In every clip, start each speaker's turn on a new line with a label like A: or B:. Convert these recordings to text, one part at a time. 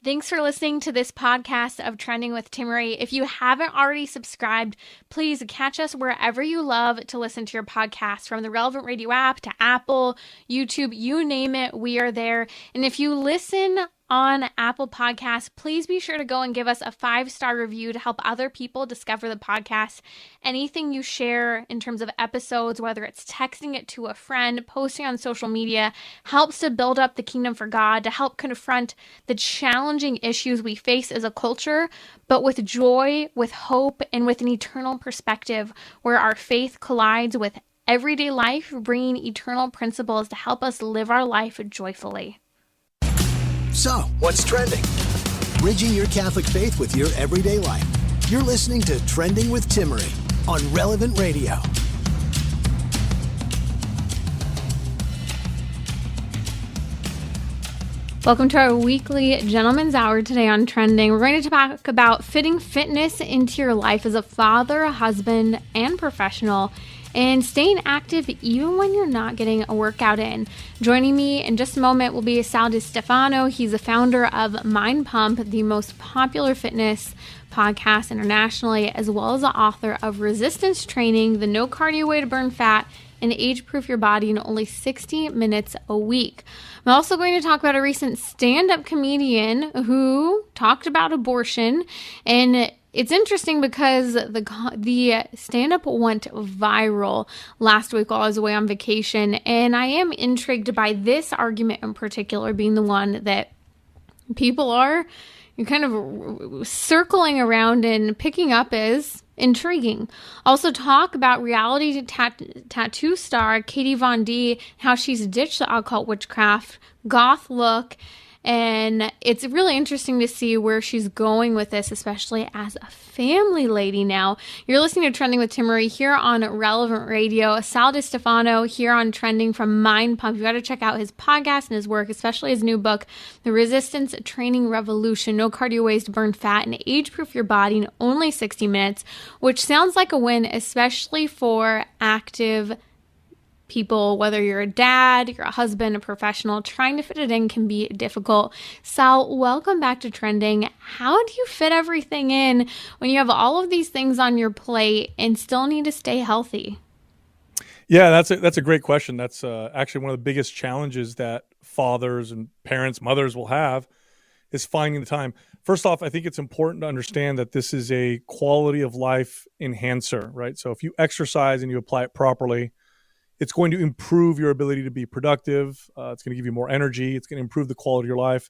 A: Thanks for listening to this podcast of Trending with Timmerie. If you haven't already subscribed, please catch us wherever you love to listen to your podcast, from the Relevant Radio app to Apple, YouTube, you name it, we are there. And if you listen on Apple Podcasts, please be sure to go and give us a 5-star review to help other people discover the podcast. Anything you share in terms of episodes, whether it's texting it to a friend, posting on social media, helps to build up the kingdom for God, to help confront the challenging issues we face as a culture, but with joy, with hope, and with an eternal perspective where our faith collides with everyday life, bringing eternal principles to help us live our life joyfully.
B: So, what's trending? Bridging your Catholic faith with your everyday life. You're listening to Trending with Timmerie on Relevant Radio.
A: Welcome to our weekly Gentleman's Hour today on Trending. We're going to talk about fitting fitness into your life as a father, a husband, and professional, and staying active even when you're not getting a workout in. Joining me in just a moment will be Sal Di Stefano. He's the founder of Mind Pump, the most popular fitness podcast internationally, as well as the author of Resistance Training, the no cardio way to burn fat, and age-proof your body in only 60 minutes a week. I'm also going to talk about a recent stand-up comedian who talked about abortion, and it's interesting because the stand-up went viral last week while I was away on vacation, and I am intrigued by this argument in particular being the one that people are kind of circling around and picking up as intriguing. Also talk about reality tattoo star Katie Von D, how she's ditched the occult witchcraft, goth look, and it's really interesting to see where she's going with this, especially as a family lady now. You're listening to Trending with Timmerie here on Relevant Radio. Sal Di Stefano here on Trending from Mind Pump. You got to check out his podcast and his work, especially his new book, The Resistance Training Revolution, No Cardio Ways to Burn Fat and Age-Proof Your Body in Only 60 Minutes, which sounds like a win, especially for active people. Whether you're a dad, you're a husband, a professional, trying to fit it in can be difficult. Sal, welcome back to Trending. How do you fit everything in when you have all of these things on your plate and still need to stay healthy?
C: Yeah, that's a great question. That's actually one of the biggest challenges that fathers and parents, mothers will have, is finding the time. First off, I think it's important to understand that this is a quality of life enhancer, right? So if you exercise and you apply it properly, it's going to improve your ability to be productive. It's going to give you more energy. It's going to improve the quality of your life.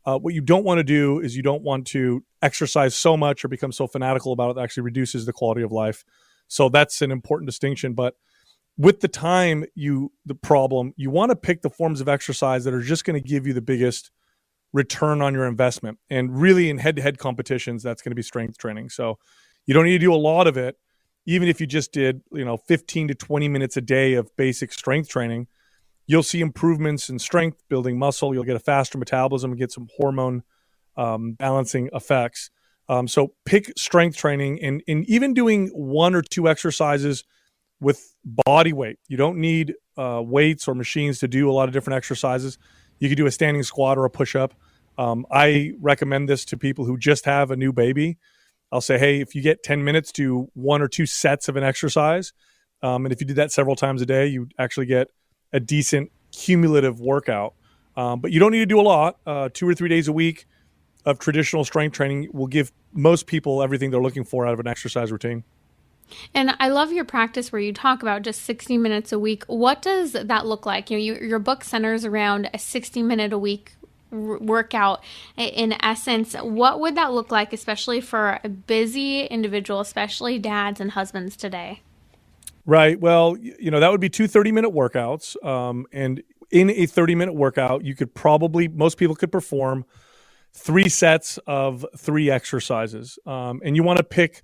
C: What you don't want to do is you don't want to exercise so much or become so fanatical about it that actually reduces the quality of life. So that's an important distinction. But with the time, you want to pick the forms of exercise that are just going to give you the biggest return on your investment. And really in head-to-head competitions, that's going to be strength training. So you don't need to do a lot of it. Even if you just did, 15 to 20 minutes a day of basic strength training, you'll see improvements in strength, building muscle. You'll get a faster metabolism and get some hormone balancing effects. So pick strength training and even doing 1 or 2 exercises with body weight. You don't need weights or machines to do a lot of different exercises. You could do a standing squat or a push-up. I recommend this to people who just have a new baby. I'll say, hey, if you get 10 minutes, do 1 or 2 sets of an exercise. And if you did that several times a day, you actually get a decent cumulative workout. But you don't need to do a lot. 2 or 3 days a week of traditional strength training will give most people everything they're looking for out of an exercise routine.
A: And I love your practice where you talk about just 60 minutes a week. What does that look like? Your book centers around a 60-minute a week workout. In essence, what would that look like, especially for a busy individual, especially dads and husbands today?
C: Right. Well, that would be 2 30-minute workouts. And in a 30-minute workout, most people could perform 3 sets of 3 exercises. And you want to pick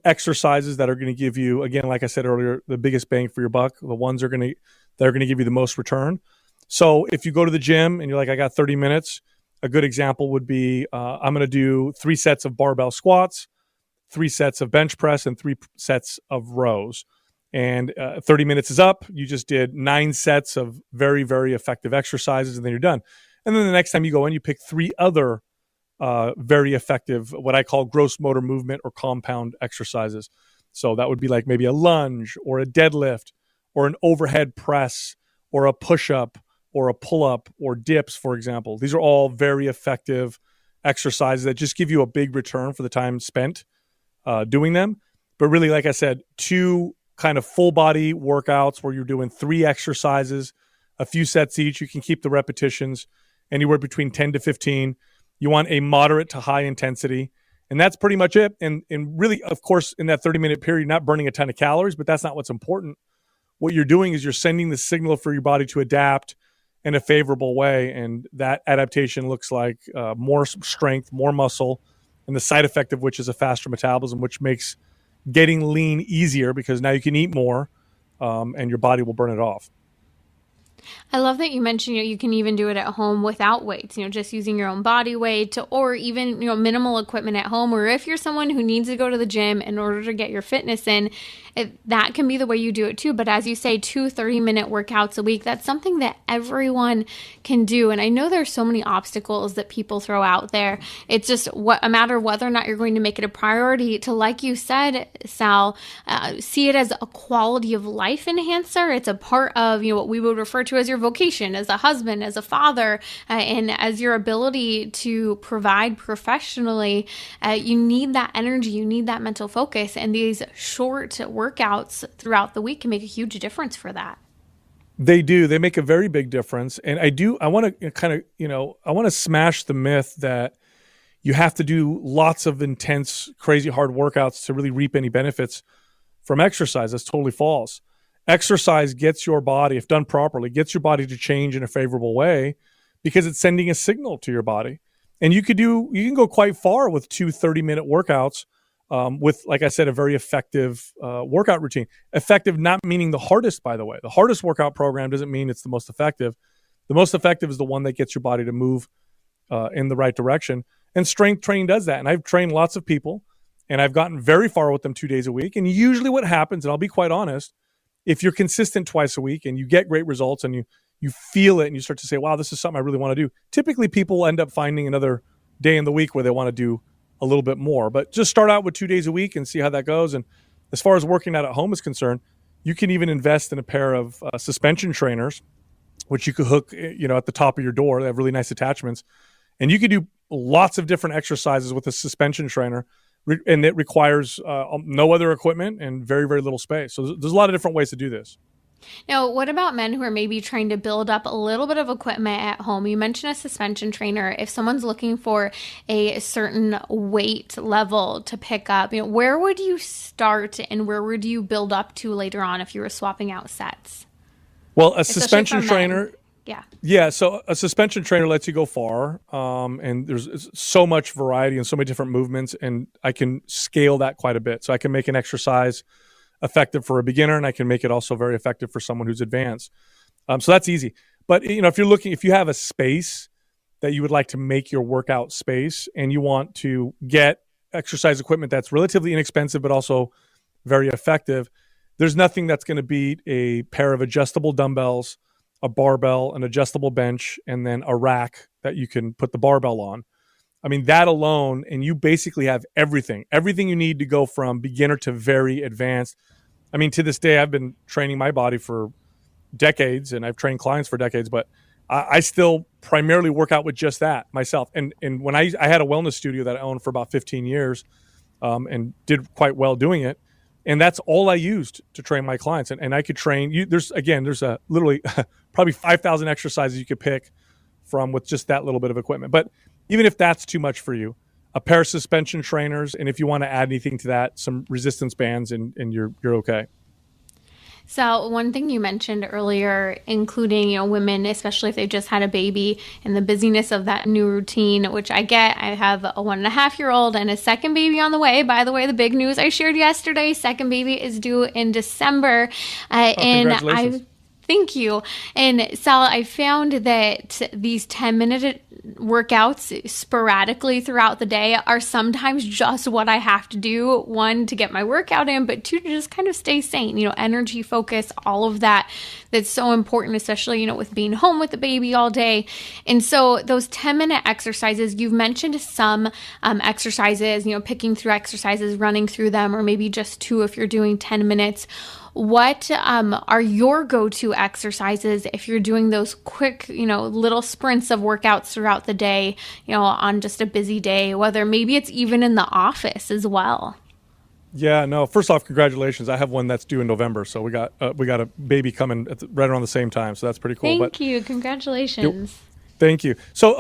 C: exercises that are going to give you, again, like I said earlier, the biggest bang for your buck, the ones that are going to give you the most return. So if you go to the gym and you're like, I got 30 minutes, a good example would be I'm going to do 3 sets of barbell squats, 3 sets of bench press, and 3 sets of rows. And 30 minutes is up. You just did 9 sets of very, very effective exercises, and then you're done. And then the next time you go in, you pick 3 other very effective, what I call gross motor movement or compound exercises. So that would be like maybe a lunge or a deadlift or an overhead press or a push-up or a pull-up or dips, for example. These are all very effective exercises that just give you a big return for the time spent doing them. But really, like I said, 2 kind of full body workouts where you're doing 3 exercises, a few sets each. You can keep the repetitions anywhere between 10 to 15. You want a moderate to high intensity. And that's pretty much it. And really, of course, in that 30-minute period, you're not burning a ton of calories, but that's not what's important. What you're doing is you're sending the signal for your body to adapt in a favorable way. And that adaptation looks like more strength, more muscle, and the side effect of which is a faster metabolism, which makes getting lean easier because now you can eat more and your body will burn it off.
A: I love that you mentioned, you can even do it at home without weights, just using your own body weight or even, minimal equipment at home. Or if you're someone who needs to go to the gym in order to get your fitness in, that can be the way you do it too. But as you say, 2 30-minute workouts a week, that's something that everyone can do. And I know there's so many obstacles that people throw out there. It's just a matter of whether or not you're going to make it a priority to, like you said, Sal, see it as a quality of life enhancer. It's a part of, what we would refer to as your vocation, as a husband, as a father, and as your ability to provide professionally. You need that energy, you need that mental focus, and these short workouts throughout the week can make a huge difference for that.
C: They do. They make a very big difference. And I want to kind of, I want to smash the myth that you have to do lots of intense, crazy hard workouts to really reap any benefits from exercise. That's totally false. Exercise gets your body, if done properly, gets your body to change in a favorable way because it's sending a signal to your body. And you can go quite far with 2 30-minute workouts with, like I said, a very effective workout routine. Effective not meaning the hardest, by the way. The hardest workout program doesn't mean it's the most effective. The most effective is the one that gets your body to move in the right direction. And strength training does that. And I've trained lots of people, and I've gotten very far with them 2 days a week. And usually what happens, and I'll be quite honest, if you're consistent twice a week and you get great results and you feel it and you start to say, wow, this is something I really want to do, typically people end up finding another day in the week where they want to do a little bit more. But just start out with 2 days a week and see how that goes. And as far as working out at home is concerned, you can even invest in a pair of suspension trainers, which you could hook at the top of your door. They have really nice attachments. And you could do lots of different exercises with a suspension trainer, and it requires no other equipment and very, very little space. So there's a lot of different ways to do this.
A: Now, what about men who are maybe trying to build up a little bit of equipment at home? You mentioned a suspension trainer. If someone's looking for a certain weight level to pick up, where would you start and where would you build up to later on if you were swapping out sets?
C: Well, a suspension trainer...
A: Yeah.
C: So a suspension trainer lets you go far, and there's so much variety and so many different movements, and I can scale that quite a bit. So I can make an exercise effective for a beginner, and I can make it also very effective for someone who's advanced. So that's easy. But if you have a space that you would like to make your workout space, and you want to get exercise equipment that's relatively inexpensive but also very effective, there's nothing that's going to beat a pair of adjustable dumbbells, a barbell, an adjustable bench, and then a rack that you can put the barbell on. I mean, that alone, and you basically have everything you need to go from beginner to very advanced. I mean, to this day, I've been training my body for decades, and I've trained clients for decades, but I still primarily work out with just that myself. And when I had a wellness studio that I owned for about 15 years and did quite well doing it. And that's all I used to train my clients. And I could train you. There's a literally probably 5,000 exercises you could pick from with just that little bit of equipment. But even if that's too much for you, a pair of suspension trainers, and if you want to add anything to that, some resistance bands, and you're okay.
A: So one thing you mentioned earlier, including, women, especially if they just had a baby, and the busyness of that new routine, which I get. I have a 1.5-year-old and a second baby on the way. By the way, the big news I shared yesterday, second baby is due in December.
C: Congratulations.
A: Thank you. And Sal, I found that these 10-minute workouts sporadically throughout the day are sometimes just what I have to do. One, to get my workout in, but two, to just kind of stay sane, energy, focus, all of that. That's so important, especially, with being home with the baby all day. And so those 10-minute exercises, you've mentioned some exercises, picking through exercises, running through them, or maybe just two if you're doing 10 minutes. What are your go-to exercises if you're doing those quick, little sprints of workouts throughout the day, on just a busy day, whether maybe it's even in the office as well?
C: Yeah, no. First off, congratulations. I have one that's due in November, so we got a baby coming right around the same time, so that's pretty cool.
A: Thank you. Congratulations.
C: Thank you. So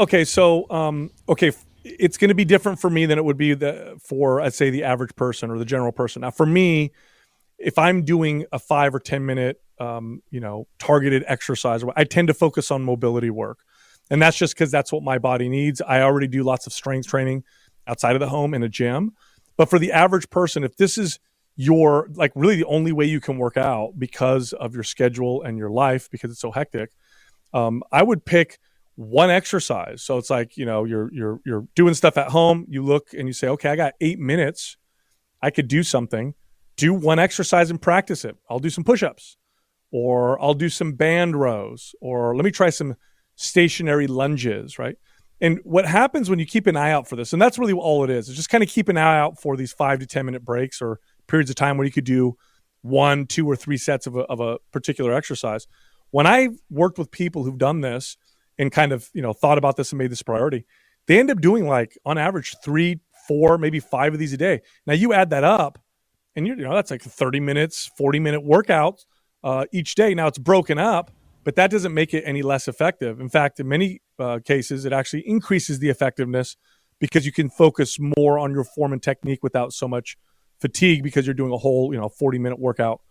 C: it's going to be different for me than it would be for, I'd say, the average person or the general person. Now, for me, if I'm doing a 5 or 10 minute, targeted exercise, I tend to focus on mobility work. And that's just because that's what my body needs. I already do lots of strength training outside of the home in a gym. But for the average person, if this is your, really the only way you can work out because of your schedule and your life, because it's so hectic, I would pick one exercise. So it's you're doing stuff at home. You look and you say, okay, I got 8 minutes. I could do something. Do one exercise and practice it. I'll do some push-ups, or I'll do some band rows, or let me try some stationary lunges, right? And what happens when you keep an eye out for this, and that's really all it is just kind of keep an eye out for these 5 to 10 minute breaks or periods of time where you could do 1, 2, or 3 sets of a particular exercise. When I worked with people who've done this and kind of, thought about this and made this a priority, they end up doing on average 3, 4, maybe 5 of these a day. Now you add that up, and that's 30 minutes, 40-minute workout each day. Now it's broken up, but that doesn't make it any less effective. In fact, in many cases, it actually increases the effectiveness because you can focus more on your form and technique without so much fatigue because you're doing a whole 40-minute workout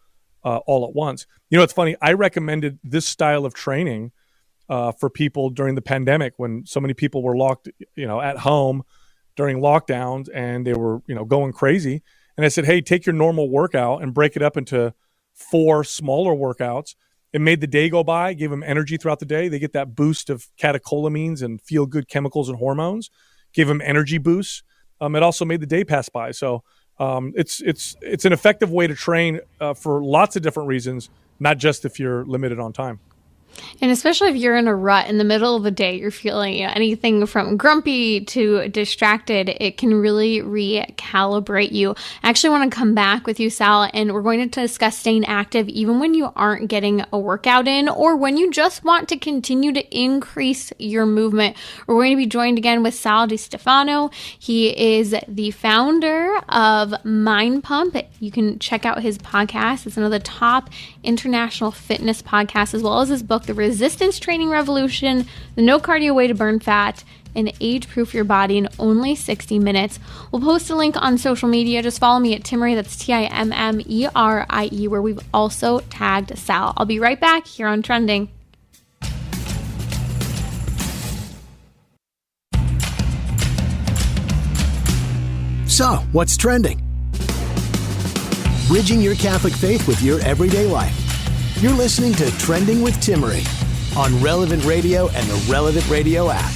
C: all at once. It's funny. I recommended this style of training for people during the pandemic when so many people were locked, at home during lockdowns and they were, going crazy. And I said, hey, take your normal workout and break it up into 4 smaller workouts. It made the day go by, gave them energy throughout the day. They get that boost of catecholamines and feel-good chemicals and hormones, gave them energy boosts. It also made the day pass by. So it's an effective way to train for lots of different reasons, not just if you're limited on time.
A: And especially if you're in a rut in the middle of the day, you're feeling anything from grumpy to distracted, it can really recalibrate you. I actually want to come back with you, Sal, and we're going to discuss staying active even when you aren't getting a workout in or when you just want to continue to increase your movement. We're going to be joined again with Sal Di Stefano. He is the founder of Mind Pump. You can check out his podcast. It's one of the top international fitness podcasts, as well as his book, The Resistance Training Revolution, The No Cardio Way to Burn Fat, and Age-Proof Your Body in Only 60 Minutes. We'll post a link on social media. Just follow me at Timmerie, that's Timmerie, where we've also tagged Sal. I'll be right back here on Trending.
B: So, what's trending? Bridging your Catholic faith with your everyday life. You're listening to Trending with Timmerie on Relevant Radio and the Relevant Radio app.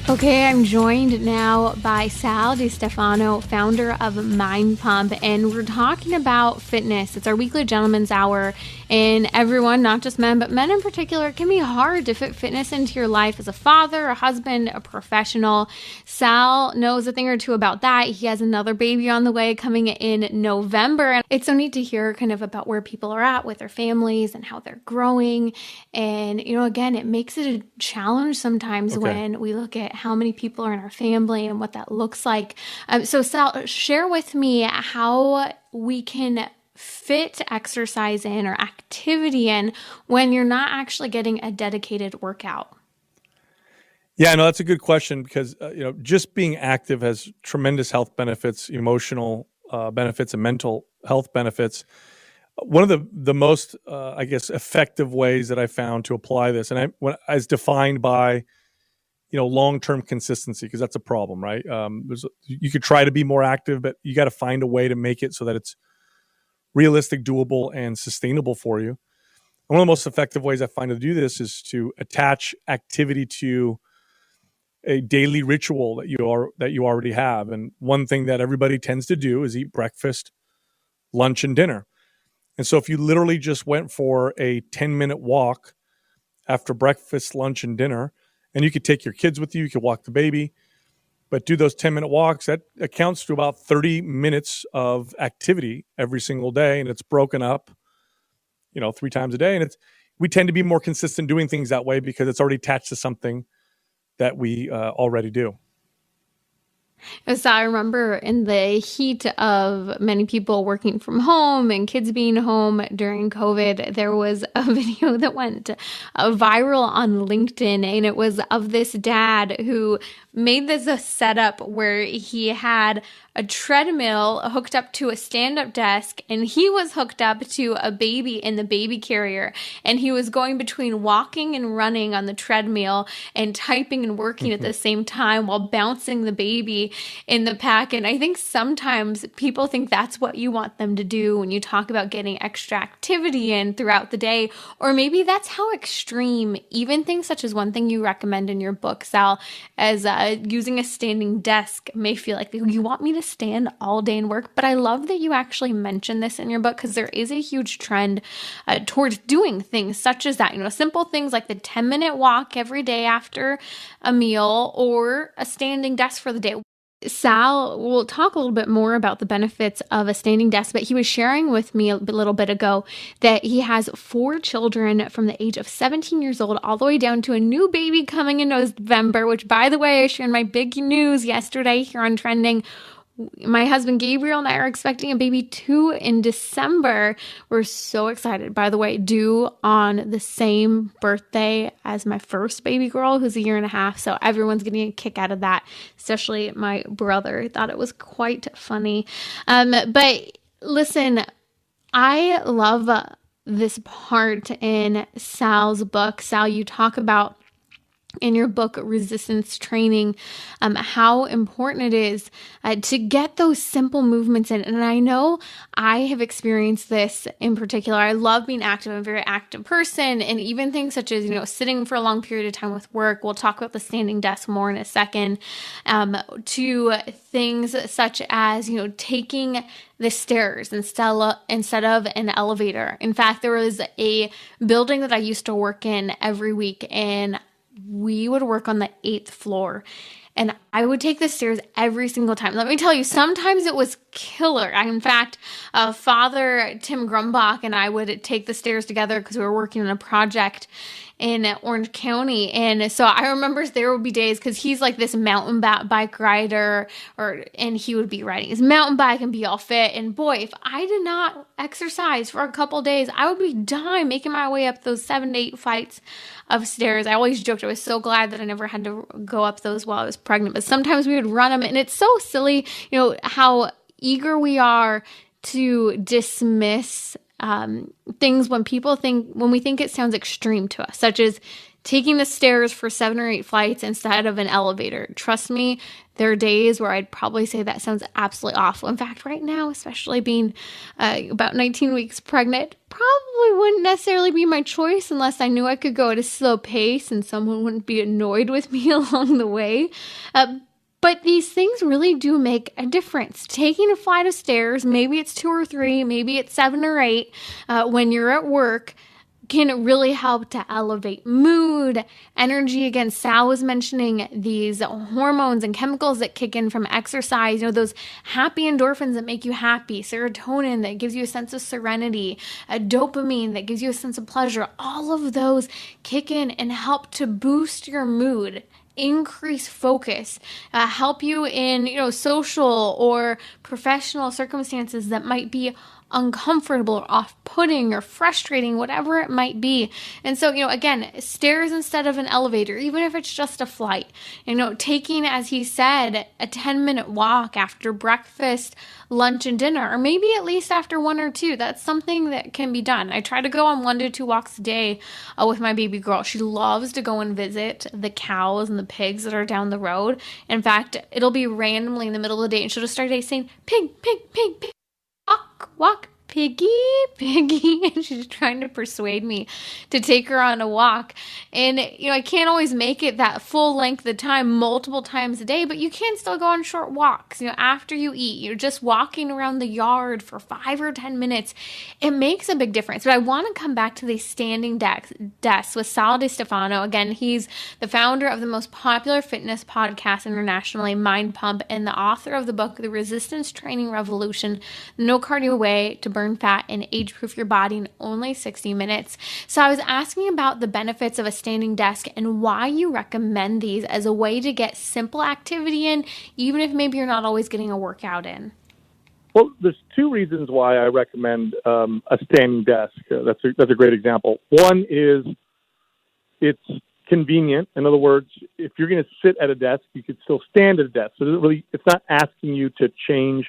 A: Okay, I'm joined now by Sal Di Stefano, founder of Mind Pump, and we're talking about fitness. It's our weekly gentleman's hour, and everyone, not just men, but men in particular, it can be hard to fit fitness into your life as a father, a husband, a professional. Sal knows a thing or two about that. He has another baby on the way coming in November, and it's so neat to hear kind of about where people are at with their families and how they're growing. And, again, it makes it a challenge sometimes when we look at how many people are in our family and what that looks like. So Sal, share with me how we can fit exercise in or activity in when you're not actually getting a dedicated workout.
C: Yeah, no, that's a good question because, just being active has tremendous health benefits, emotional benefits, and mental health benefits. One of the most, effective ways that I found to apply this, and as defined by long-term consistency, because that's a problem, right? You could try to be more active, but you got to find a way to make it so that it's realistic, doable, and sustainable for you. And one of the most effective ways I find to do this is to attach activity to a daily ritual that you already have. And one thing that everybody tends to do is eat breakfast, lunch, and dinner. And so if you literally just went for a 10-minute walk after breakfast, lunch, and dinner, and you could take your kids with you, you could walk the baby, but do those 10-minute walks, that accounts to about 30 minutes of activity every single day. And it's broken up, 3 times a day. And we tend to be more consistent doing things that way because it's already attached to something that we already do.
A: So I remember in the heat of many people working from home and kids being home during COVID, there was a video that went viral on LinkedIn, and it was of this dad who made this a setup where he had a treadmill hooked up to a stand-up desk, and he was hooked up to a baby in the baby carrier, and he was going between walking and running on the treadmill and typing and working at the same time while bouncing the baby in the pack. And I think sometimes people think that's what you want them to do when you talk about getting extra activity in throughout the day, or maybe that's how extreme even things such as one thing you recommend in your book, Sal, as using a standing desk may feel like you want me to stand all day and work. But I love that you actually mention this in your book, because there is a huge trend towards doing things such as that, simple things like the 10-minute walk every day after a meal or a standing desk for the day. Sal will talk a little bit more about the benefits of a standing desk, but he was sharing with me a little bit ago that he has 4 children from the age of 17 years old all the way down to a new baby coming in November, which, by the way, I shared my big news yesterday here on Trending. My husband Gabriel and I are expecting a baby too in December. We're so excited. By the way, due on the same birthday as my first baby girl, who's a 1.5 years. So everyone's getting a kick out of that, especially my brother. Thought it was quite funny. But listen, I love this part in Sal's book. Sal, you talk about in your book, Resistance Training, how important it is to get those simple movements in. And I know I have experienced this in particular. I love being active. I'm a very active person. And even things such as, sitting for a long period of time with work, we'll talk about the standing desk more in a second, to things such as, taking the stairs instead of an elevator. In fact, there was a building that I used to work in every week, and we would work on the 8th floor, and I would take the stairs every single time. Let me tell you, sometimes it was killer. In fact, Father Tim Grumbach and I would take the stairs together because we were working on a project in Orange County. And so I remember there would be days, because he's like this mountain bike rider, and he would be riding his mountain bike and be all fit. And boy, if I did not exercise for a couple days, I would be dying making my way up those 7 to 8 flights of stairs. I always joked I was so glad that I never had to go up those while I was pregnant, but sometimes we would run them. And it's so silly, how eager we are to dismiss things when we think it sounds extreme to us, such as taking the stairs for 7 or 8 flights instead of an elevator. Trust me, there are days where I'd probably say that sounds absolutely awful. In fact, right now, especially being about 19 weeks pregnant, probably wouldn't necessarily be my choice unless I knew I could go at a slow pace and someone wouldn't be annoyed with me along the way. But these things really do make a difference. Taking a flight of stairs, maybe it's 2 or 3, maybe it's 7 or 8, when you're at work, can really help to elevate mood, energy. Again, Sal was mentioning these hormones and chemicals that kick in from exercise, those happy endorphins that make you happy, serotonin that gives you a sense of serenity, dopamine that gives you a sense of pleasure. All of those kick in and help to boost your mood, increase focus, help you in, social or professional circumstances that might be uncomfortable or off-putting or frustrating, whatever it might be. And so, again, stairs instead of an elevator, even if it's just a flight, taking, as he said, a 10-minute walk after breakfast, lunch, and dinner, or maybe at least after 1 or 2. That's something that can be done. I try to go on 1 to 2 walks a day with my baby girl. She loves to go and visit the cows and the pigs that are down the road. In fact, it'll be randomly in the middle of the day, and she'll just start saying, pig, pig, pig, pig. Walk, Piggy, and she's trying to persuade me to take her on a walk. And, I can't always make it that full length of time multiple times a day, but you can still go on short walks. After you eat, you're just walking around the yard for 5 or 10 minutes. It makes a big difference. But I want to come back to the standing desks with Sal Di Stefano. Again, he's the founder of the most popular fitness podcast internationally, Mind Pump, and the author of the book, The Resistance Training Revolution, No Cardio Way to Burn Fat and Age-Proof Your Body in Only 60 Minutes. So I was asking about the benefits of a standing desk and why you recommend these as a way to get simple activity in, even if maybe you're not always getting a workout in.
D: Well, there's 2 reasons why I recommend a standing desk. That's a great example. One is it's convenient. In other words, if you're going to sit at a desk, you could still stand at a desk. So it's not asking you to change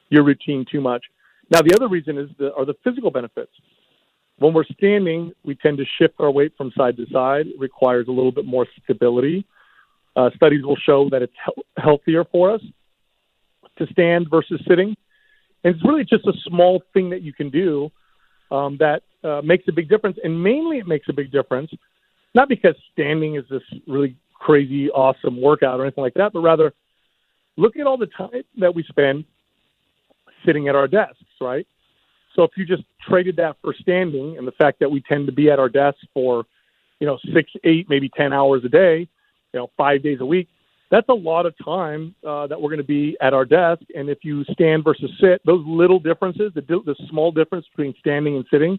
D: your routine too much. Now, the other reason are the physical benefits. When we're standing, we tend to shift our weight from side to side. It requires a little bit more stability. Studies will show that it's healthier for us to stand versus sitting. And it's really just a small thing that you can do that makes a big difference. And mainly it makes a big difference, not because standing is this really crazy, awesome workout or anything like that, but rather look at all the time that we spend sitting at our desks, right? So if you just traded that for standing and the fact that we tend to be at our desks for, 6, 8, maybe 10 hours a day, 5 days a week, that's a lot of time that we're going to be at our desk. And if you stand versus sit, those little differences, the small difference between standing and sitting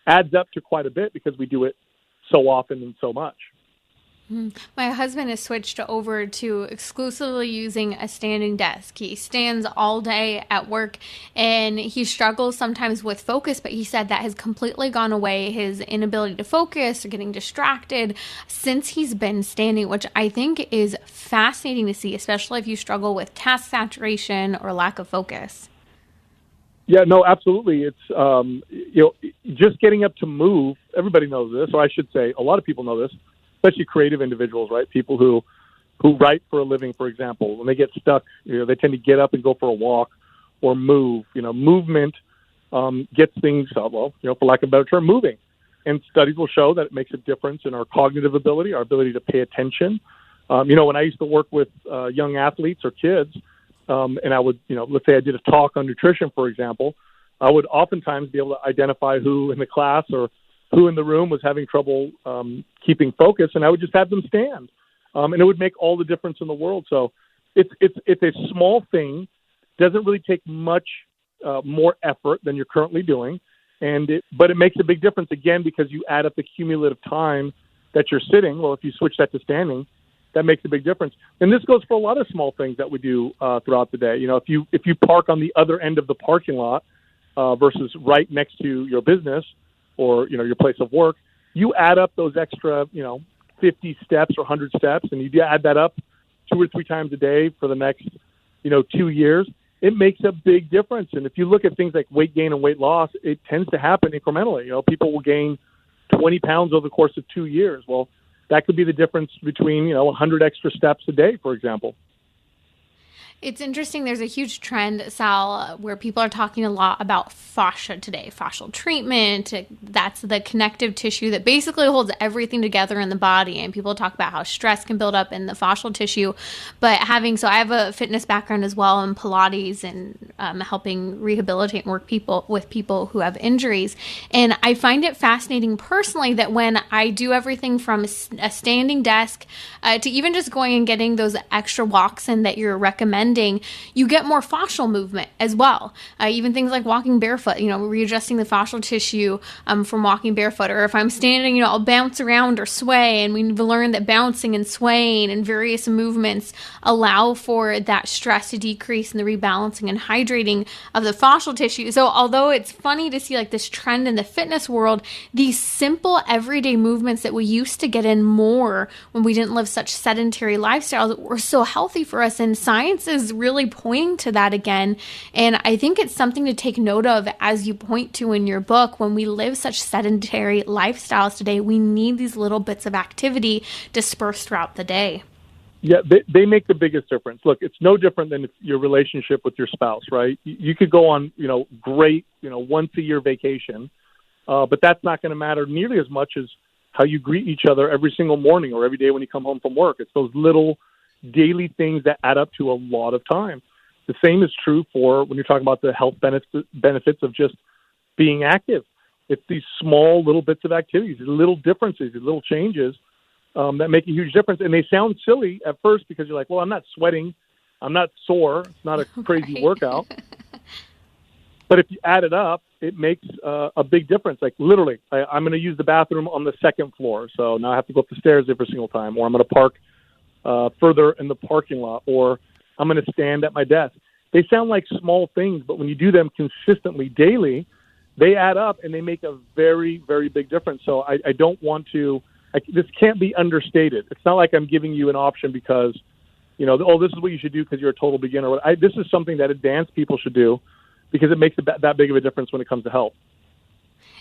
D: adds up to quite a bit because we do it so often and so much.
A: My husband has switched over to exclusively using a standing desk. He stands all day at work and he struggles sometimes with focus, but he said that has completely gone away, his inability to focus or getting distracted since he's been standing, which I think is fascinating to see, especially if you struggle with task saturation or lack of focus.
D: Yeah, no, absolutely. It's, just getting up to move. Everybody knows this, or I should say a lot of people know this, especially creative individuals, right? People who write for a living, for example, when they get stuck, they tend to get up and go for a walk or move. Movement gets things, for lack of a better term, moving. And studies will show that it makes a difference in our cognitive ability, our ability to pay attention. When I used to work with young athletes or kids, and I would, let's say I did a talk on nutrition, for example, I would oftentimes be able to identify who in the class or who in the room was having trouble keeping focus, and I would just have them stand. And it would make all the difference in the world. So it's a small thing, doesn't really take much more effort than you're currently doing, but it makes a big difference, again, because you add up the cumulative time that you're sitting. Well, if you switch that to standing, that makes a big difference. And this goes for a lot of small things that we do throughout the day. If you park on the other end of the parking lot versus right next to your business or, your place of work, you add up those extra, 50 steps or 100 steps, and you add that up 2 or 3 times a day for the next, 2 years, it makes a big difference. And if you look at things like weight gain and weight loss, it tends to happen incrementally. People will gain 20 pounds over the course of 2 years. Well, that could be the difference between, 100 extra steps a day, for example.
A: It's interesting. There's a huge trend, Sal, where people are talking a lot about fascia today, fascial treatment. That's the connective tissue that basically holds everything together in the body. And people talk about how stress can build up in the fascial tissue. But so I have a fitness background as well in Pilates and helping rehabilitate and work with people who have injuries. And I find it fascinating personally that when I do everything from a standing desk to even just going and getting those extra walks in that you're recommending, you get more fascial movement as well. Even things like walking barefoot, readjusting the fascial tissue from walking barefoot. Or if I'm standing, I'll bounce around or sway. And we've learned that bouncing and swaying and various movements allow for that stress to decrease and the rebalancing and hydrating of the fascial tissue. So although it's funny to see like this trend in the fitness world, these simple everyday movements that we used to get in more when we didn't live such sedentary lifestyles were so healthy for us. And science is really pointing to that again. And I think it's something to take note of, as you point to in your book. When we live such sedentary lifestyles today, we need these little bits of activity dispersed throughout the day.
D: Yeah, they make the biggest difference. Look, it's no different than your relationship with your spouse, right? You could go on, great, once a year vacation, but that's not going to matter nearly as much as how you greet each other every single morning or every day when you come home from work. It's those little daily things that add up to a lot of time. The same is true for when you're talking about the health benefits of just being active. It's these small little bits of activities, these little differences, these little changes that make a huge difference. And they sound silly at first because you're like, well, I'm not sweating. I'm not sore. It's not a crazy workout. But if you add it up, it makes a big difference. Like literally, I'm going to use the bathroom on the second floor. So now I have to go up the stairs every single time, or I'm going to park further in the parking lot, or I'm going to stand at my desk. They sound like small things, but when you do them consistently daily, they add up and they make a very, very big difference. So I don't want to, this can't be understated. It's not like I'm giving you an option because, this is what you should do because you're a total beginner. This is something that advanced people should do because it makes that big of a difference when it comes to health.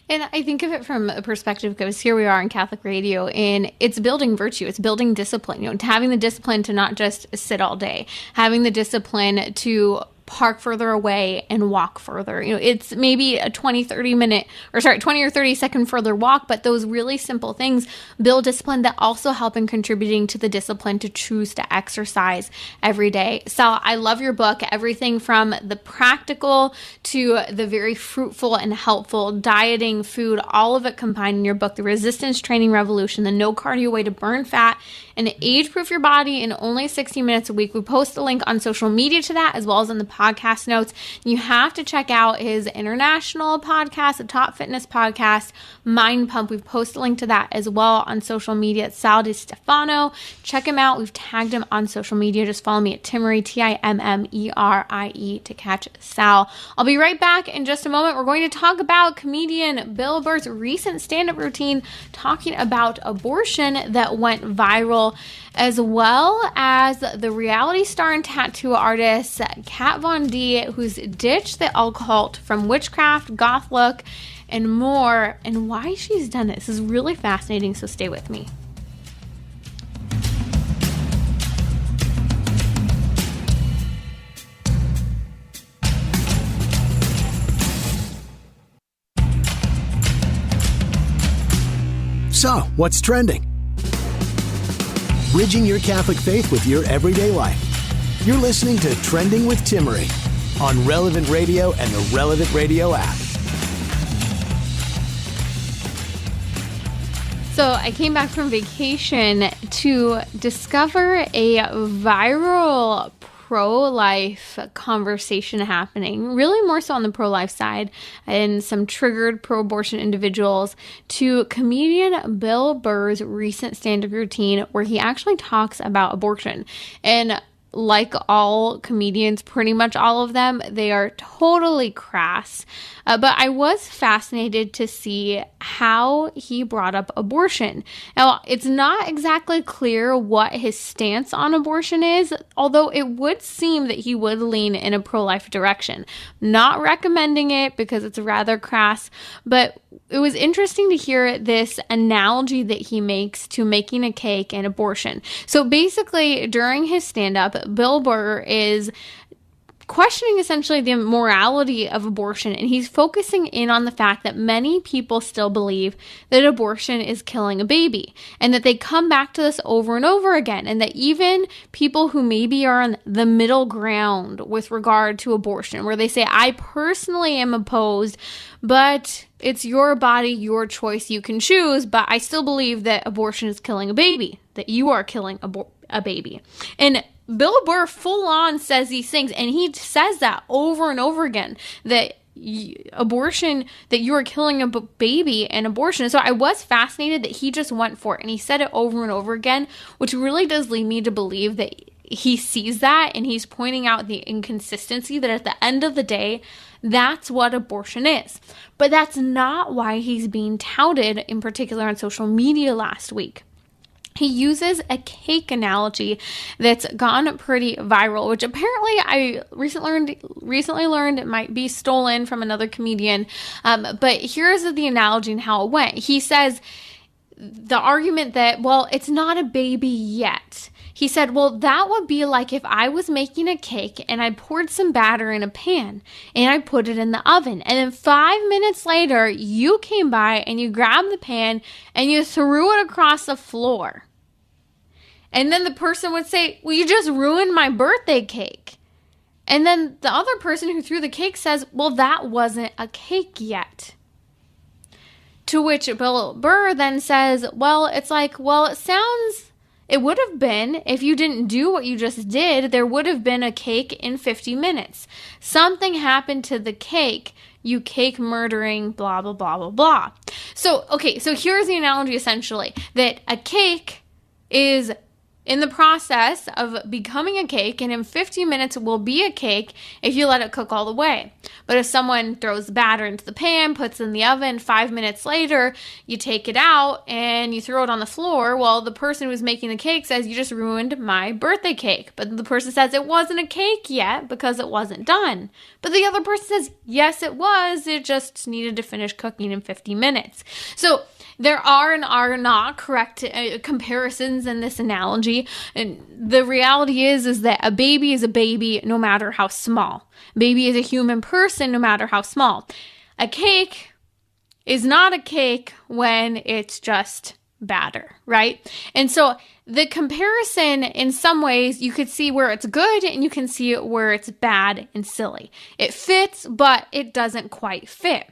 A: And I think of it from a perspective because here we are in Catholic radio and it's building virtue. It's building discipline, having the discipline to not just sit all day, having the discipline to park further away and walk further. It's maybe a 20 or 30 second further walk, but those really simple things build discipline that also help in contributing to the discipline to choose to exercise every day. Sal, I love your book, everything from the practical to the very fruitful and helpful dieting, food, all of it combined in your book, The Resistance Training Revolution, the no cardio way to burn fat and age-proof your body in only 60 minutes a week. We post a link on social media to that as well as in the podcast notes. You have to check out his international podcast, the Top Fitness podcast, Mind Pump. We've posted a link to that as well on social media at Sal Di Stefano. Check him out. We've tagged him on social media. Just follow me at Timmerie, Timmerie, to catch Sal. I'll be right back in just a moment. We're going to talk about comedian Bill Burr's recent stand-up routine talking about abortion that went viral, as well as the reality star and tattoo artist Kat Von D, who's ditched the occult from witchcraft, goth look, and more, and why she's done it. This is really fascinating, so stay with me.
B: So, what's trending? Bridging your Catholic faith with your everyday life. You're listening to Trending with Timmerie on Relevant Radio and the Relevant Radio app.
A: So I came back from vacation to discover a viral pro-life conversation happening, really more so on the pro-life side, and some triggered pro-abortion individuals, to comedian Bill Burr's recent stand-up routine where he actually talks about abortion. And like all comedians, pretty much all of them, they are totally crass. But I was fascinated to see how he brought up abortion. Now, it's not exactly clear what his stance on abortion is, although it would seem that he would lean in a pro-life direction. Not recommending it because it's rather crass, but it was interesting to hear this analogy that he makes to making a cake and abortion. So basically, during his stand-up, Bill Burr is questioning essentially the morality of abortion, and he's focusing in on the fact that many people still believe that abortion is killing a baby, and that they come back to this over and over again, and that even people who maybe are on the middle ground with regard to abortion, where they say, I personally am opposed, but it's your body, your choice, you can choose, but I still believe that abortion is killing a baby, that you are killing a baby. And Bill Burr full on says these things, and he says that over and over again, that abortion, that you are killing a baby and abortion. So I was fascinated that he just went for it, and he said it over and over again, which really does lead me to believe that he sees that, and he's pointing out the inconsistency that at the end of the day, that's what abortion is. But that's not why he's being touted, in particular on social media last week. He uses a cake analogy that's gone pretty viral, which apparently I recently learned it might be stolen from another comedian. But here's the analogy and how it went. He says the argument that, well, it's not a baby yet. He said, well, that would be like if I was making a cake and I poured some batter in a pan and I put it in the oven. And then 5 minutes later, you came by and you grabbed the pan and you threw it across the floor. And then the person would say, well, you just ruined my birthday cake. And then the other person who threw the cake says, well, that wasn't a cake yet. To which Bill Burr then says, well, it's like, well, it would have been, if you didn't do what you just did, there would have been a cake in 50 minutes. Something happened to the cake, you cake murdering, blah, blah, blah, blah, blah. So here's the analogy essentially, that a cake is in the process of becoming a cake, and in 50 minutes it will be a cake if you let it cook all the way. But if someone throws the batter into the pan, puts it in the oven, 5 minutes later, you take it out and you throw it on the floor, well, the person who's making the cake says, you just ruined my birthday cake. But the person says it wasn't a cake yet because it wasn't done. But the other person says, yes, it was. It just needed to finish cooking in 50 minutes. So there are and are not correct comparisons in this analogy. And the reality is that a baby is a baby no matter how small. A baby is a human person no matter how small. A cake is not a cake when it's just batter, right? And so the comparison, in some ways, you could see where it's good and you can see where it's bad and silly. It fits, but it doesn't quite fit.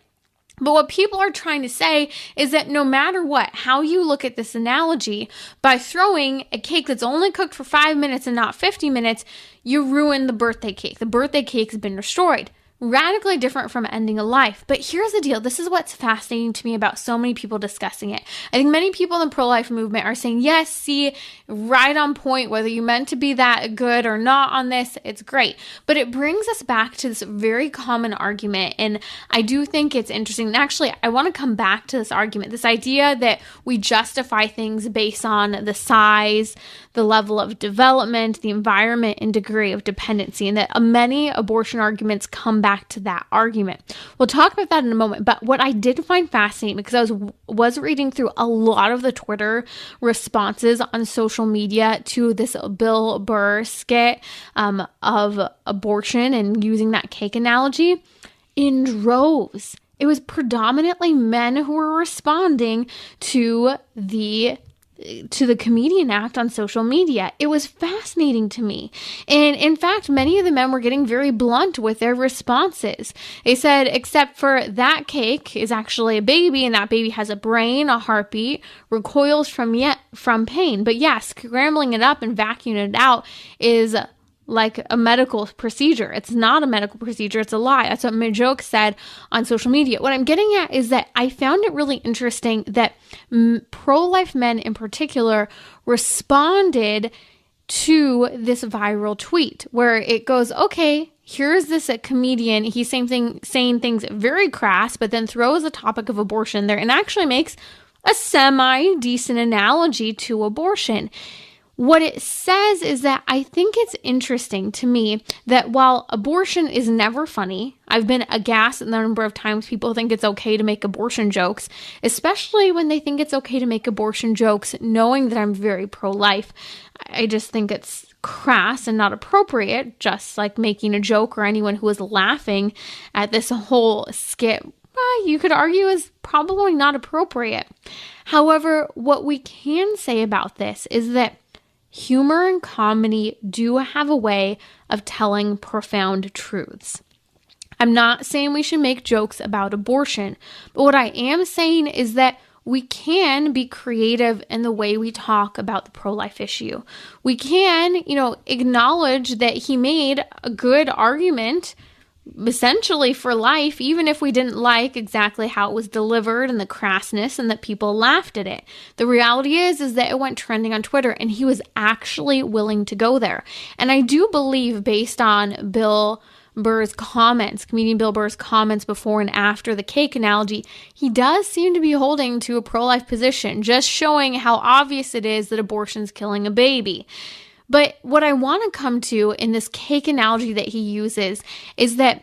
A: But what people are trying to say is that no matter what, how you look at this analogy, by throwing a cake that's only cooked for 5 minutes and not 50 minutes, you ruin the birthday cake. The birthday cake's been destroyed. Radically different from ending a life. But here's the deal. This is what's fascinating to me about so many people discussing it. I think many people in the pro-life movement are saying, yes, see, right on point, whether you meant to be that good or not on this, it's great. But it brings us back to this very common argument. And I do think it's interesting. And actually, I want to come back to this argument, this idea that we justify things based on the size, the level of development, the environment, and degree of dependency, and that many abortion arguments come back to that argument. We'll talk about that in a moment, but what I did find fascinating, because I was reading through a lot of the Twitter responses on social media to this Bill Burr skit of abortion and using that cake analogy, in droves. It was predominantly men who were responding to the comedian act on social media. It was fascinating to me. And in fact, many of the men were getting very blunt with their responses. They said, except for that cake is actually a baby, and that baby has a brain, a heartbeat, recoils from pain. But yes, scrambling it up and vacuuming it out is like a medical procedure. It's not a medical procedure. It's a lie. That's what Majoke said on social media. What I'm getting at is that I found it really interesting that pro-life men in particular responded to this viral tweet where it goes, okay, here's this comedian. He's saying things very crass, but then throws the topic of abortion there and actually makes a semi-decent analogy to abortion. What it says is that I think it's interesting to me that while abortion is never funny, I've been aghast at the number of times people think it's okay to make abortion jokes, especially when they think it's okay to make abortion jokes knowing that I'm very pro-life. I just think it's crass and not appropriate, just like making a joke, or anyone who is laughing at this whole skit, you could argue is probably not appropriate. However, what we can say about this is that humor and comedy do have a way of telling profound truths. I'm not saying we should make jokes about abortion, but what I am saying is that we can be creative in the way we talk about the pro-life issue. We can, acknowledge that he made a good argument essentially for life, even if we didn't like exactly how it was delivered and the crassness and that people laughed at it. The reality is that it went trending on Twitter and he was actually willing to go there. And I do believe, based on Bill Burr's comments, comedian Bill Burr's comments before and after the cake analogy, he does seem to be holding to a pro-life position, just showing how obvious it is that abortion's killing a baby. But what I want to come to in this cake analogy that he uses is that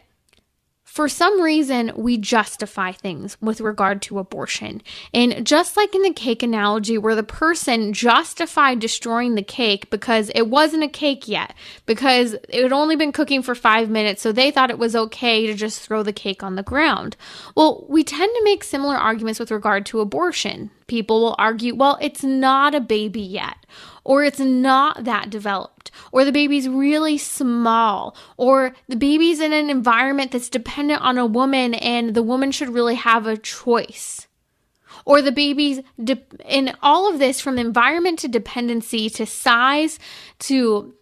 A: For some reason, we justify things with regard to abortion. And just like in the cake analogy where the person justified destroying the cake because it wasn't a cake yet, because it had only been cooking for 5 minutes, so they thought it was okay to just throw the cake on the ground. Well, we tend to make similar arguments with regard to abortion. People will argue, well, it's not a baby yet, or it's not that developed, or the baby's really small, or the baby's in an environment that's dependent on a woman and the woman should really have a choice. Or the baby's, in all of this, from environment to dependency to size to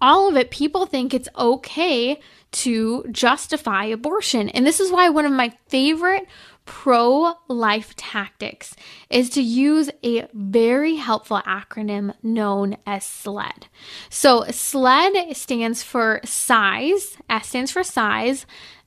A: all of it, people think it's okay to justify abortion. And this is why one of my favorite pro-life tactics is to use a very helpful acronym known as SLED. So SLED stands for size, S stands for size,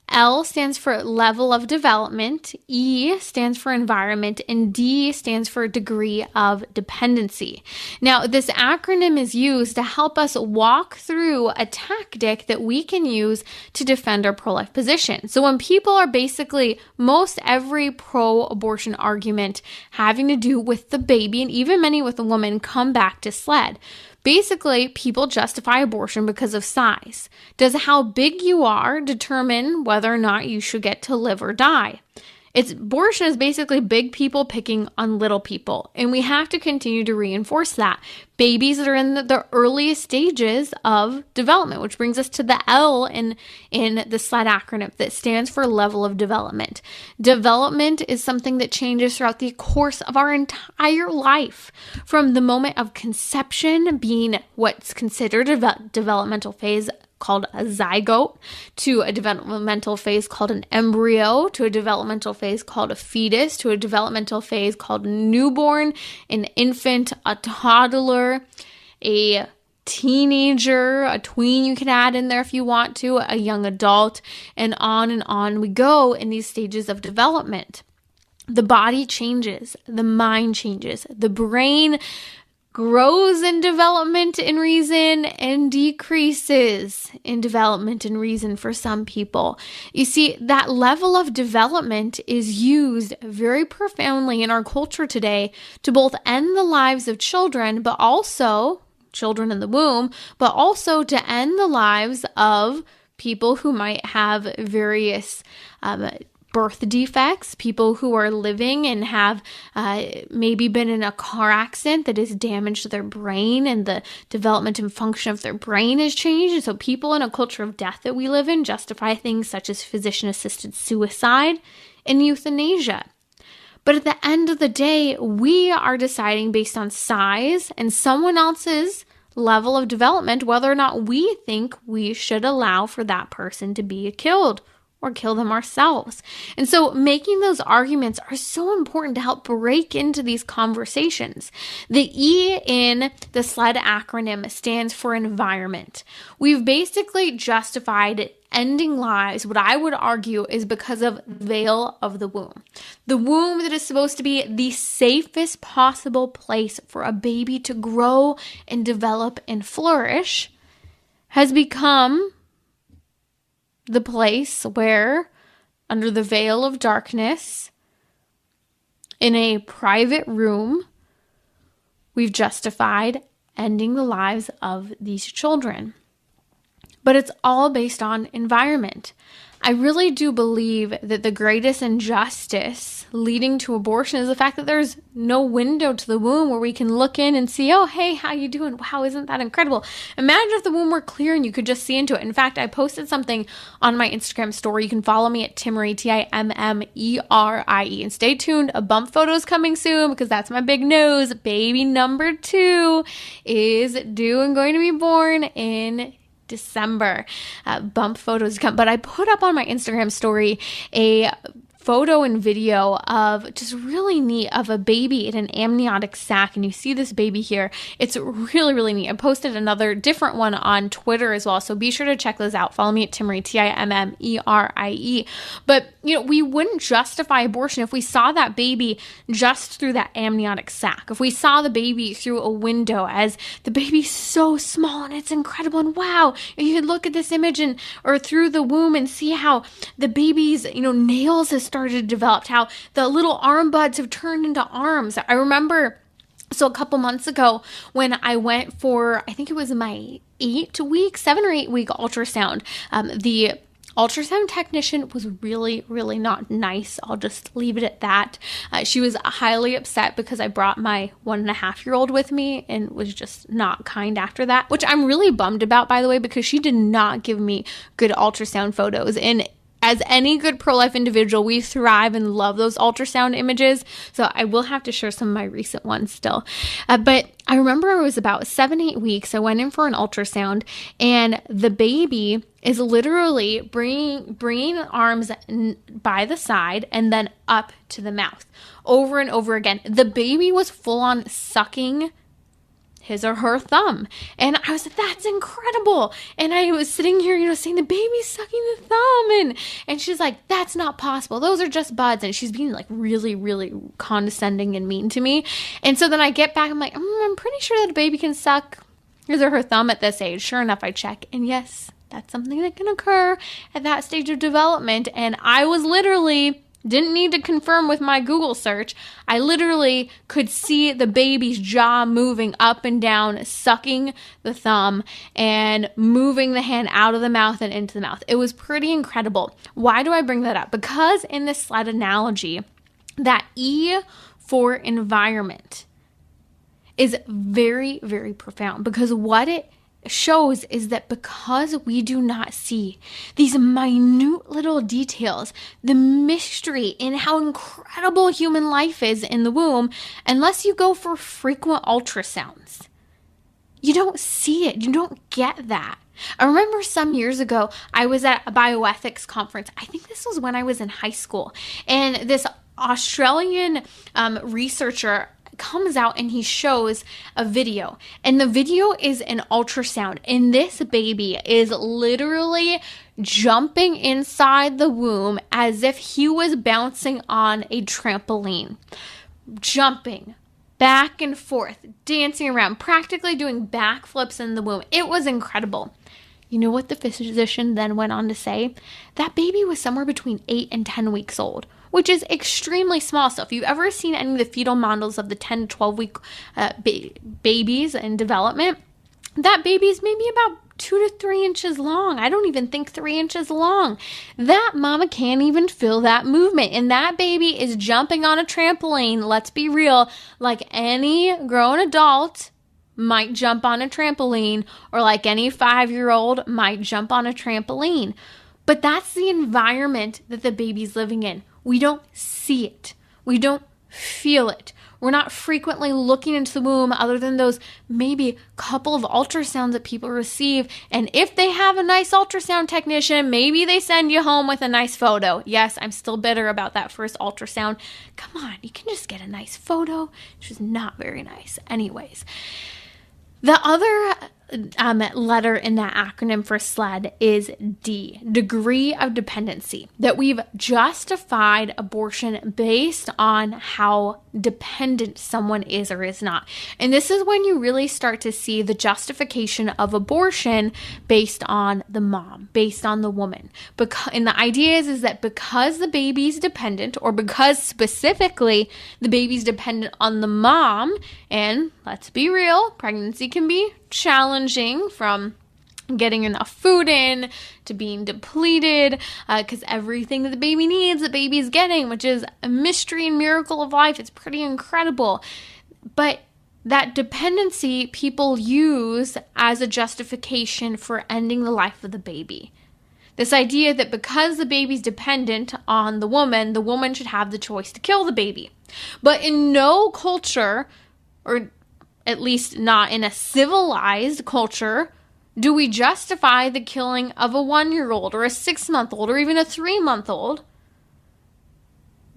A: L stands for level of development, E stands for environment, and D stands for degree of dependency. Now, this acronym is used to help us walk through a tactic that we can use to defend our pro-life position. So when people are basically, most every pro-abortion argument having to do with the baby, and even many with the woman, come back to SLED. Basically, people justify abortion because of size. Does how big you are determine whether or not you should get to live or die? Abortion is basically big people picking on little people, and we have to continue to reinforce that. Babies that are in the earliest stages of development, which brings us to the L in the SLED acronym that stands for level of development. Development is something that changes throughout the course of our entire life, from the moment of conception being what's considered a developmental phase called a zygote, to a developmental phase called an embryo, to a developmental phase called a fetus, to a developmental phase called a newborn, an infant, a toddler, a teenager, a tween you can add in there if you want to, a young adult, and on we go in these stages of development. The body changes, the mind changes, the brain grows in development and reason and decreases in development and reason for some people. You see, that level of development is used very profoundly in our culture today to both end the lives of children, but also children in the womb, but also to end the lives of people who might have various birth defects, people who are living and have maybe been in a car accident that has damaged their brain and the development and function of their brain has changed. And so people in a culture of death that we live in justify things such as physician-assisted suicide and euthanasia. But at the end of the day, we are deciding based on size and someone else's level of development whether or not we think we should allow for that person to be killed or kill them ourselves. And so making those arguments are so important to help break into these conversations. The E in the SLED acronym stands for environment. We've basically justified ending lives, what I would argue is because of veil of the womb. The womb that is supposed to be the safest possible place for a baby to grow and develop and flourish has become the place where, under the veil of darkness, in a private room, we've justified ending the lives of these children. But it's all based on environment. I really do believe that the greatest injustice leading to abortion is the fact that there's no window to the womb where we can look in and see, oh, hey, how you doing? Wow, isn't that incredible? Imagine if the womb were clear and you could just see into it. In fact, I posted something on my Instagram story. You can follow me at Timmerie, Timmerie. And stay tuned. A bump photo is coming soon because that's my big news. Baby number 2 is due and going to be born in December. Bump photos come, but I put up on my Instagram story a photo and video of just really neat of a baby in an amniotic sac. And you see this baby here. It's really, really neat. I posted another different one on Twitter as well. So be sure to check those out. Follow me at Timmerie, Timmerie. But, we wouldn't justify abortion if we saw that baby just through that amniotic sac. If we saw the baby through a window, as the baby's so small and it's incredible. And wow, you could look at this image or through the womb and see how the baby's, nails has started to develop, how the little arm buds have turned into arms. I remember, so a couple months ago when I went for, I think it was my 7 or 8 week ultrasound, the ultrasound technician was really, really not nice. I'll just leave it at that. She was highly upset because I brought my 1.5-year-old with me and was just not kind after that, which I'm really bummed about, by the way, because she did not give me good ultrasound photos. And as any good pro-life individual, we thrive and love those ultrasound images. So I will have to share some of my recent ones still. But I remember it was about 7-8 weeks. I went in for an ultrasound and the baby is literally bringing arms by the side and then up to the mouth over and over again. The baby was full on sucking his or her thumb. And I was like, that's incredible. And I was sitting here, saying the baby's sucking the thumb. And she's like, that's not possible. Those are just buds. And she's being like really, really condescending and mean to me. And so then I get back, I'm like, I'm pretty sure that a baby can suck his or her thumb at this age. Sure enough, I check. And yes, that's something that can occur at that stage of development. And I was didn't need to confirm with my Google search. I literally could see the baby's jaw moving up and down, sucking the thumb and moving the hand out of the mouth and into the mouth. It was pretty incredible. Why do I bring that up? Because in this SLED analogy, that E for environment is very, very profound, because what it shows is that because we do not see these minute little details, the mystery in how incredible human life is in the womb, unless you go for frequent ultrasounds, you don't see it. You don't get that. I remember some years ago, I was at a bioethics conference. I think this was when I was in high school, and this Australian researcher comes out and he shows a video, and the video is an ultrasound, and this baby is literally jumping inside the womb as if he was bouncing on a trampoline, jumping back and forth, dancing around, practically doing backflips in the womb. It was incredible. You know what the physician then went on to say? That baby was somewhere between 8 and 10 weeks old, which is extremely small. So if you've ever seen any of the fetal models of the 10 to 12 week babies in development, that baby's maybe about 2 to 3 inches long. I don't even think 3 inches long. That mama can't even feel that movement. And that baby is jumping on a trampoline, let's be real, like any grown adult might jump on a trampoline, or like any 5-year-old might jump on a trampoline. But that's the environment that the baby's living in. We don't see it. We don't feel it. We're not frequently looking into the womb other than those maybe couple of ultrasounds that people receive. And if they have a nice ultrasound technician, maybe they send you home with a nice photo. Yes, I'm still bitter about that first ultrasound. Come on, you can just get a nice photo. It's just not very nice. Anyways, the other letter in that acronym for SLED is D, degree of dependency, that we've justified abortion based on how dependent someone is or is not. And this is when you really start to see the justification of abortion based on the mom, based on the woman. And the idea is that because the baby's dependent, or because specifically the baby's dependent on the mom, and let's be real, pregnancy can be challenging, from getting enough food in to being depleted, because everything that the baby needs, the baby's getting, which is a mystery and miracle of life. It's pretty incredible. But that dependency people use as a justification for ending the life of the baby. This idea that because the baby's dependent on the woman should have the choice to kill the baby. But in no culture, or at least not in a civilized culture, do we justify the killing of a 1-year-old or a 6-month-old or even a 3-month-old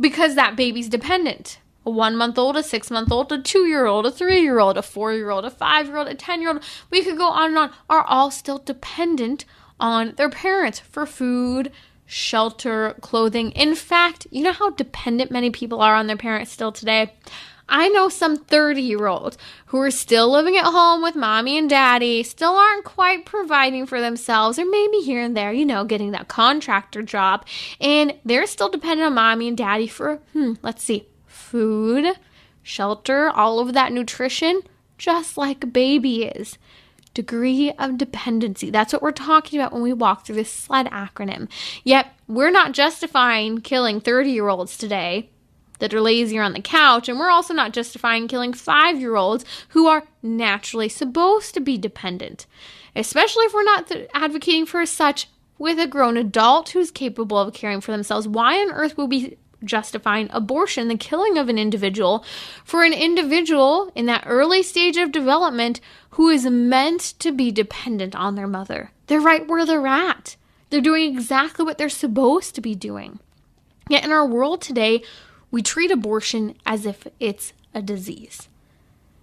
A: because that baby's dependent. A 1-month-old, a 6-month-old, a 2-year-old, a 3-year-old, a 4-year-old, a 5-year-old, a 10-year-old, we could go on and on, are all still dependent on their parents for food, shelter, clothing. In fact, you know how dependent many people are on their parents still today? I know some 30-year-olds who are still living at home with mommy and daddy, still aren't quite providing for themselves, or maybe here and there, getting that contractor job, and they're still dependent on mommy and daddy for, food, shelter, all of that nutrition, just like a baby is. Degree of dependency. That's what we're talking about when we walk through this SLED acronym. Yet, we're not justifying killing 30-year-olds today that are lazier on the couch, and we're also not justifying killing 5-year-olds who are naturally supposed to be dependent, especially if we're not advocating for such with a grown adult who's capable of caring for themselves. Why on earth would we justifying abortion, the killing of an individual, for an individual in that early stage of development who is meant to be dependent on their mother? They're right where they're at. They're doing exactly what they're supposed to be doing. Yet in our world today, we treat abortion as if it's a disease,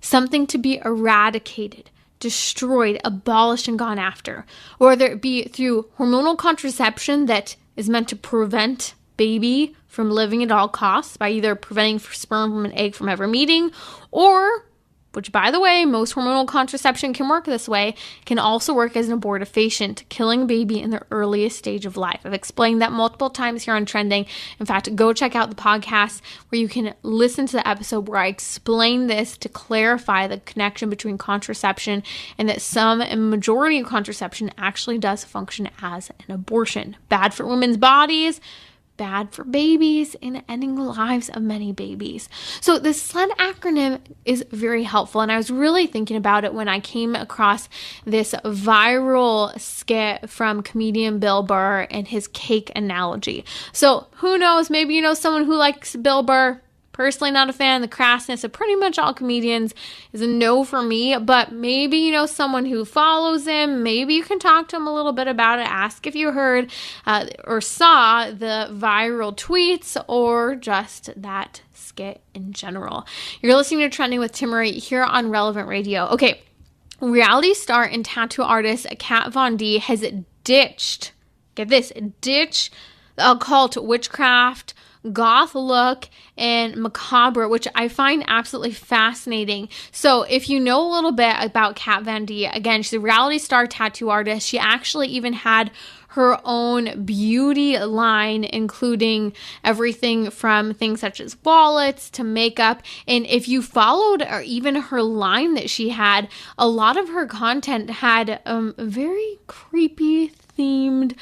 A: something to be eradicated, destroyed, abolished, and gone after, whether it be through hormonal contraception that is meant to prevent baby from living at all costs by either preventing sperm from an egg from ever meeting, or, which by the way, most hormonal contraception can work this way, can also work as an abortifacient, killing baby in the earliest stage of life. I've explained that multiple times here on Trending. In fact, go check out the podcast where you can listen to the episode where I explain this to clarify the connection between contraception and that some and majority of contraception actually does function as an abortion. Bad for women's bodies, bad for babies, and ending the lives of many babies. So the SLED acronym is very helpful, and I was really thinking about it when I came across this viral skit from comedian Bill Burr and his cake analogy. So who knows, maybe you know someone who likes Bill Burr. Personally, not a fan. The crassness of pretty much all comedians is a no for me, but maybe you know someone who follows him. Maybe you can talk to him a little bit about it. Ask if you heard or saw the viral tweets or just that skit in general. You're listening to Trending with Timmerie here on Relevant Radio. Okay, reality star and tattoo artist Kat Von D has ditched the occult, witchcraft, goth look, and macabre, which I find absolutely fascinating. So if you know a little bit about Kat Von D, again, she's a reality star tattoo artist. She actually even had her own beauty line, including everything from things such as wallets to makeup. And if you followed or even her line that she had, a lot of her content had very creepy themed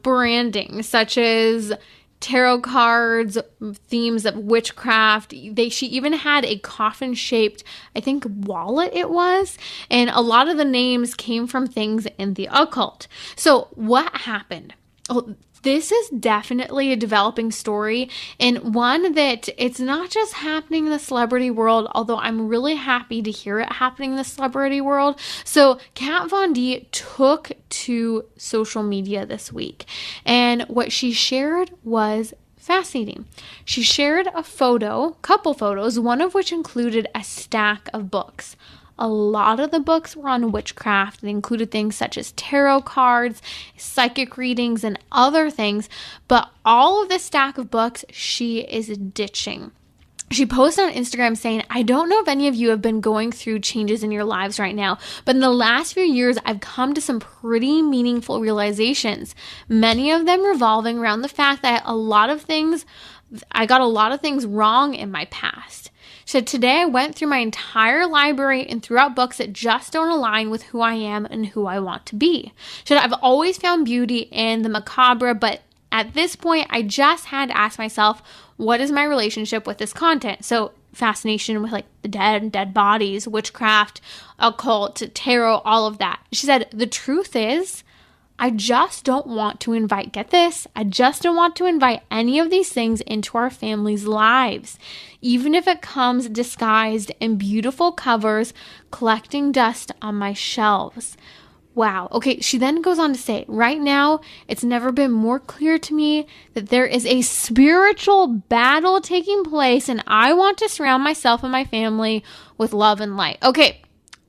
A: branding, such as tarot cards, themes of witchcraft. She even had a coffin-shaped, I think, wallet it was, and a lot of the names came from things in the occult. So what happened? Oh, this is definitely a developing story, and one that it's not just happening in the celebrity world, although I'm really happy to hear it happening in the celebrity world. So Kat Von D took to social media this week, and what she shared was fascinating. She shared couple photos, one of which included a stack of books. A lot of the books were on witchcraft. They included things such as tarot cards, psychic readings, and other things. But all of this stack of books she is ditching. She posted on Instagram saying, I don't know if any of you have been going through changes in your lives right now, but in the last few years, I've come to some pretty meaningful realizations. Many of them revolving around the fact that I got a lot of things wrong in my past. She said, today I went through my entire library and threw out books that just don't align with who I am and who I want to be. She said, I've always found beauty in the macabre, but at this point, I just had to ask myself, what is my relationship with this content? So fascination with like the dead bodies, witchcraft, occult, tarot, all of that. She said, the truth is, I just don't want to invite any of these things into our family's lives, even if it comes disguised in beautiful covers collecting dust on my shelves. Wow. Okay, she then goes on to say, right now, it's never been more clear to me that there is a spiritual battle taking place, and I want to surround myself and my family with love and light. Okay,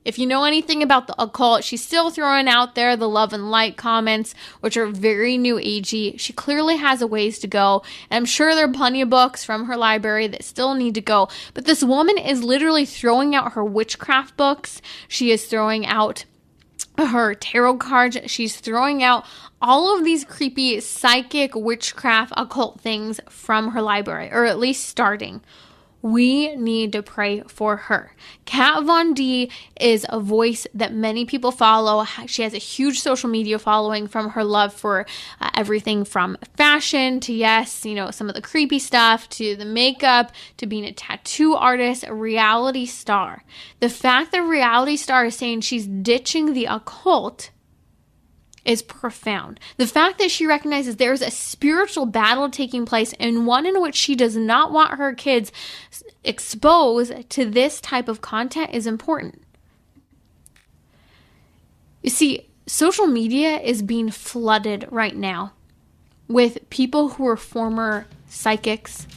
A: if you know anything about the occult, she's still throwing out there the love and light comments, which are very new agey. She clearly has a ways to go. And I'm sure there are plenty of books from her library that still need to go. But this woman is literally throwing out her witchcraft books. She is throwing out her tarot cards. She's throwing out all of these creepy psychic, witchcraft, occult things from her library, or at least starting. We need to pray for her. Kat Von D is a voice that many people follow. She has a huge social media following from her love for everything from fashion to, yes, some of the creepy stuff, to the makeup, to being a tattoo artist, a reality star. The fact that reality star is saying she's ditching the occult is profound. The fact that she recognizes there's a spiritual battle taking place, and one in which she does not want her kids exposed to this type of content, is important. You see, social media is being flooded right now with people who are former psychics,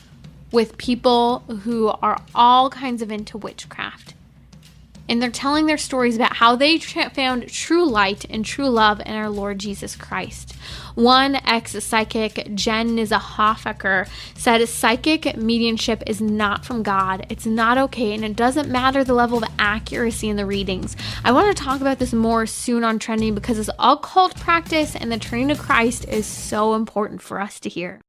A: with people who are all kinds of into witchcraft. And they're telling their stories about how they found true light and true love in our Lord Jesus Christ. One ex-psychic, Jen Hofecker, said psychic mediumship is not from God. It's not okay, and it doesn't matter the level of accuracy in the readings. I want to talk about this more soon on Trending, because this occult practice and the turning to Christ is so important for us to hear.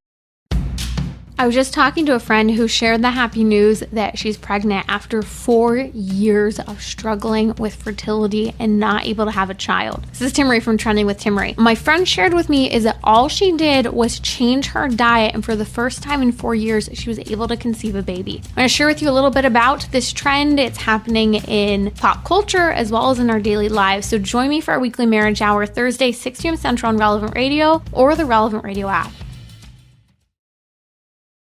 A: I was just talking to a friend who shared the happy news that she's pregnant after 4 years of struggling with fertility and not able to have a child. This is Timmerie from Trending with Timmerie. My friend shared with me is that all she did was change her diet, and for the first time in 4 years, she was able to conceive a baby. I'm going to share with you a little bit about this trend. It's happening in pop culture as well as in our daily lives. So join me for our weekly marriage hour, Thursday, 6 p.m. Central on Relevant Radio or the Relevant Radio app.